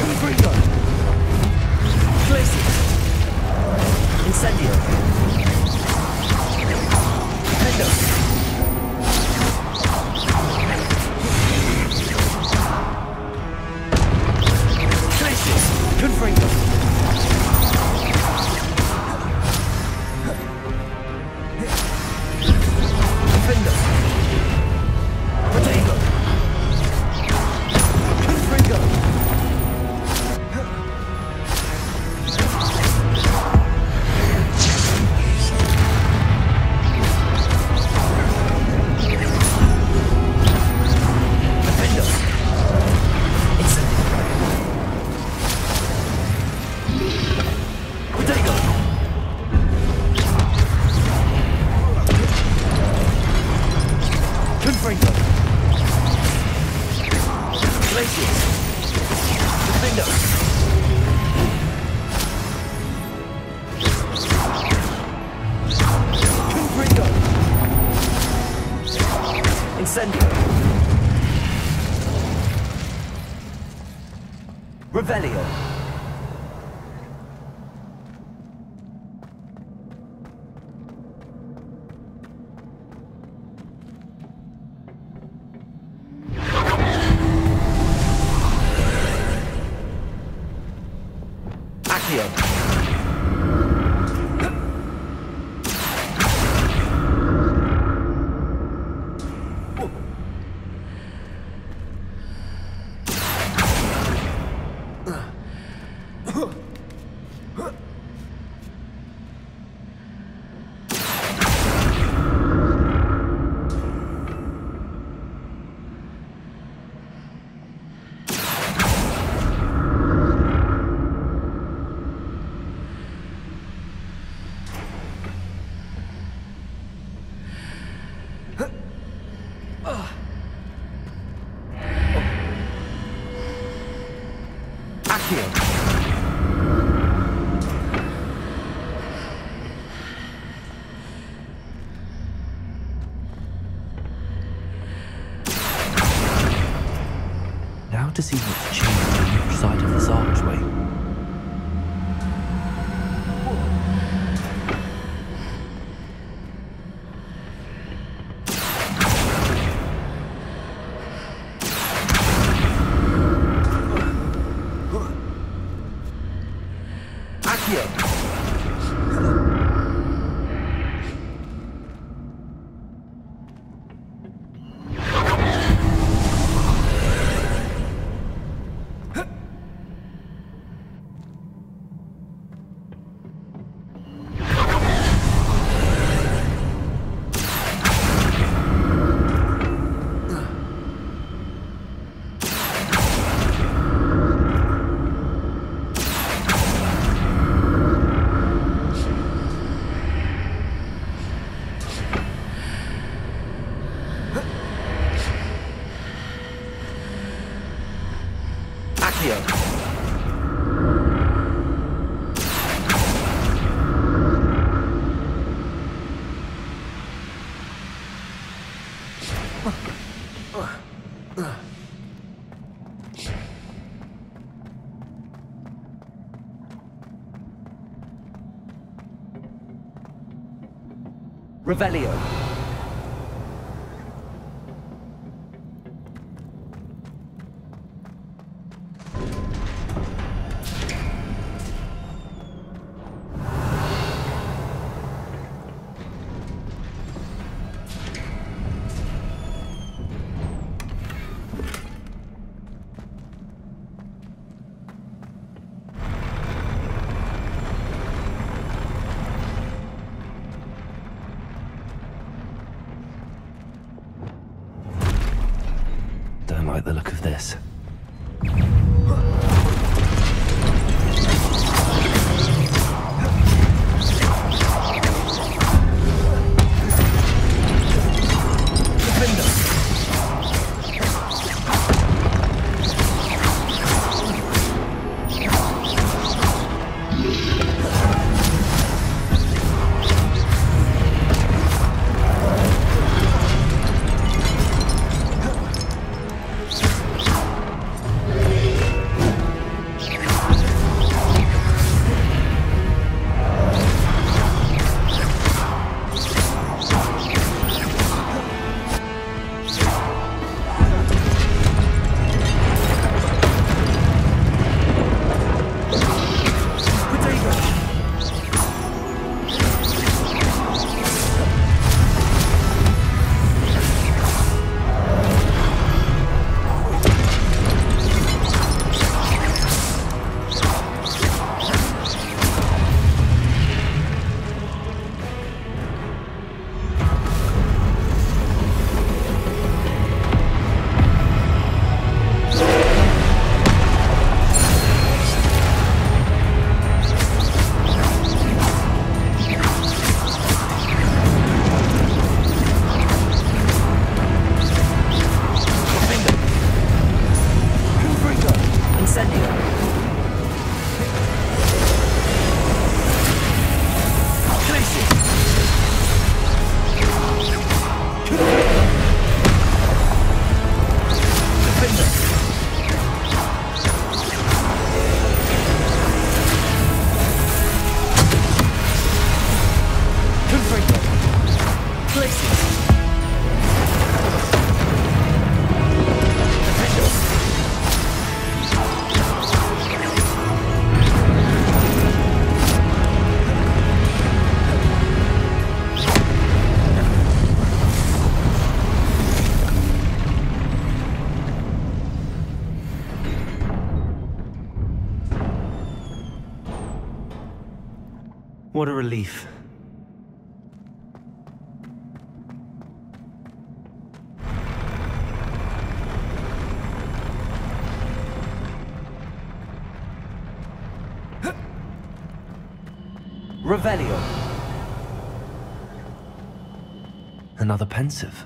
Intrigo. Glacius. Incendio. Defender. Confringo. Defender. Protego. Confringo. Defender. Protego. Confringo. Glacius. Defender. Confringo. Incendio. Revelio. Accio. to see what's changed on each side of this archway. Revelio. Don't like the look of this. What a relief. Revelio. Another pensive.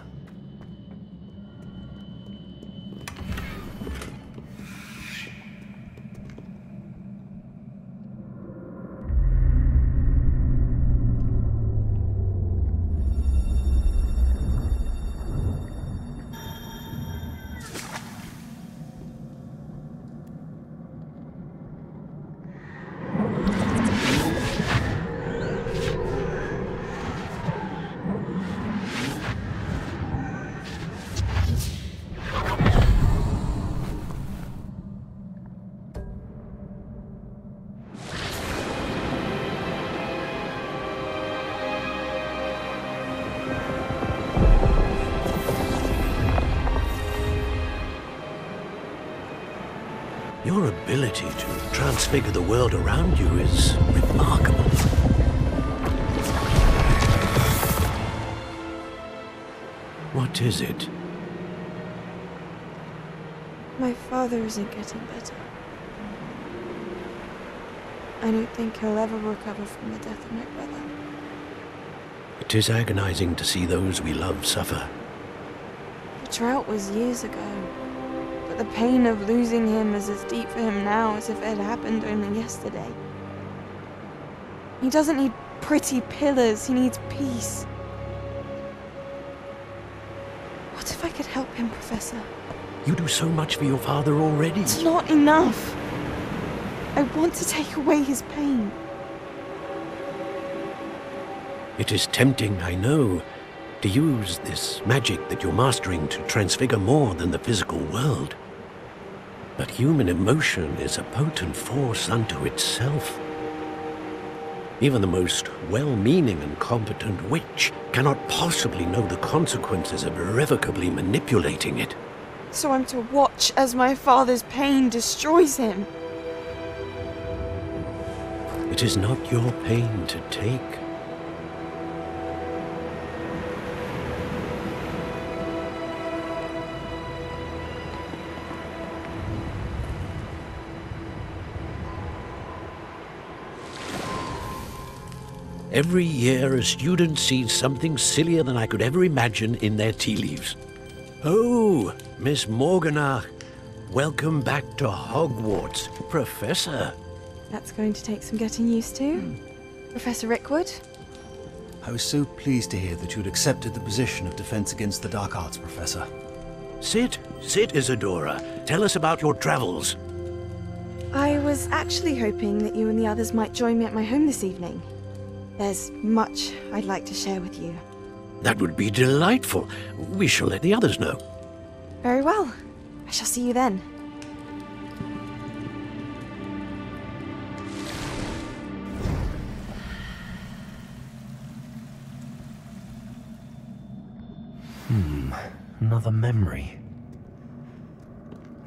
Your ability to transfigure the world around you is remarkable. What is it? My father isn't getting better. I don't think he'll ever recover from the death of my brother. It is agonizing to see those we love suffer. The drought was years ago, but the pain of losing him is as deep for him now as if it had happened only yesterday. He doesn't need pretty pillars, he needs peace. What if I could help him, Professor? You do so much for your father already. It's not enough. I want to take away his pain. It is tempting, I know, to use this magic that you're mastering to transfigure more than the physical world. But human emotion is a potent force unto itself. Even the most well-meaning and competent witch cannot possibly know the consequences of irrevocably manipulating it. So I'm to watch as my father's pain destroys him. It is not your pain to take. Every year, a student sees something sillier than I could ever imagine in their tea leaves. Oh, Miss Morganach, welcome back to Hogwarts, Professor. That's going to take some getting used to. Professor Rickwood? I was so pleased to hear that you'd accepted the position of Defense Against the Dark Arts, Professor. Sit, Isadora. Tell us about your travels. I was actually hoping that you and the others might join me at my home this evening. There's much I'd like to share with you. That would be delightful. We shall let the others know. Very well. I shall see you then. Another memory.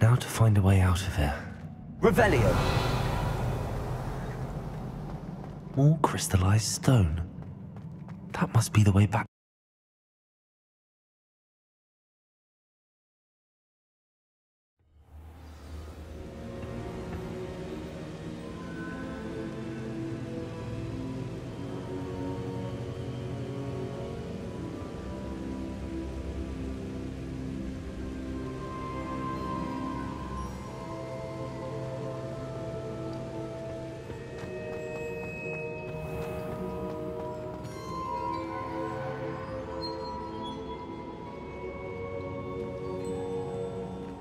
Now to find a way out of here. Revelio! More crystallized stone. That must be the way back.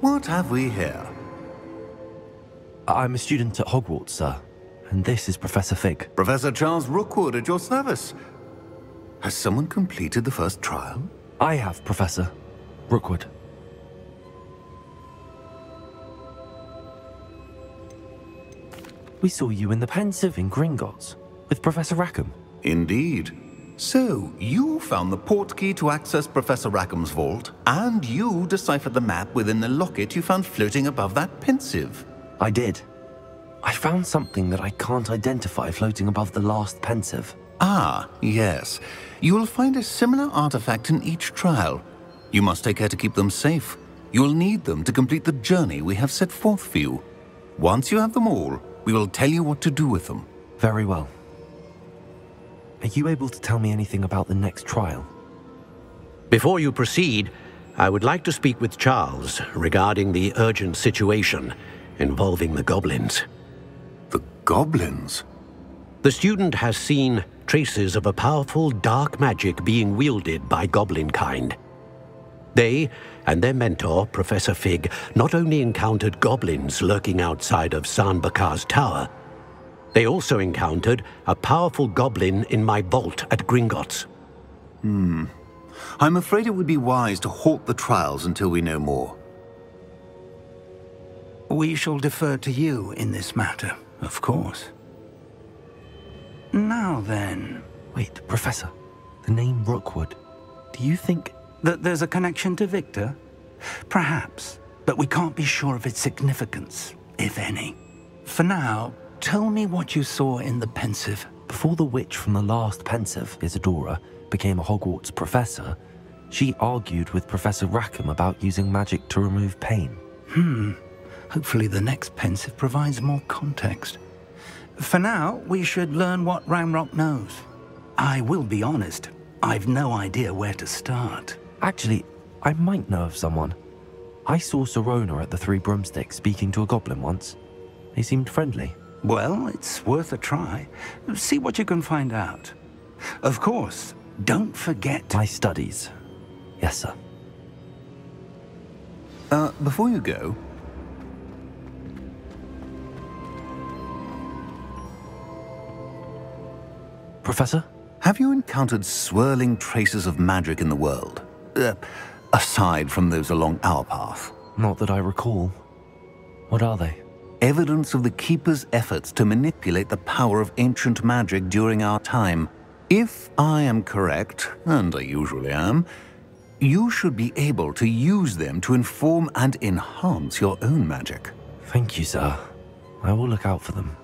What have we here? I'm a student at Hogwarts, sir. And this is Professor Fig. Professor Charles Rookwood at your service. Has someone completed the first trial? I have, Professor Rookwood. We saw you in the Pensive in Gringotts with Professor Rackham. Indeed. So, you found the portkey to access Professor Rackham's vault, and you deciphered the map within the locket you found floating above that Pensive. I did. I found something that I can't identify floating above the last Pensive. Ah, yes. You will find a similar artifact in each trial. You must take care to keep them safe. You'll need them to complete the journey we have set forth for you. Once you have them all, we will tell you what to do with them. Very well. Are you able to tell me anything about the next trial? Before you proceed, I would like to speak with Charles regarding the urgent situation involving the goblins. The goblins? The student has seen traces of a powerful dark magic being wielded by goblin kind. They and their mentor, Professor Fig, not only encountered goblins lurking outside of San Bakar's tower, they also encountered a powerful goblin in my vault at Gringotts. I'm afraid it would be wise to halt the trials until we know more. We shall defer to you in this matter, of course. Now then... Wait, Professor. The name Rookwood. Do you think... that there's a connection to Victor? Perhaps, but we can't be sure of its significance. if any. For now, tell me what you saw in the pensive. Before the witch from the last pensive, Isadora, became a Hogwarts professor, she argued with Professor Rackham about using magic to remove pain. Hopefully the next pensive provides more context. For now, we should learn what Ramrock knows. I will be honest, I've no idea where to start. Actually, I might know of someone. I saw Sirona at the Three Broomsticks speaking to a goblin once. They seemed friendly. Well, it's worth a try. See what you can find out. Of course, don't forget... My studies. Yes, sir. Before you go... Professor? Have you encountered swirling traces of magic in the world? Aside from those along our path? Not that I recall. What are they? Evidence of the Keeper's efforts to manipulate the power of ancient magic during our time. If I am correct, and I usually am, you should be able to use them to inform and enhance your own magic. Thank you, sir. I will look out for them.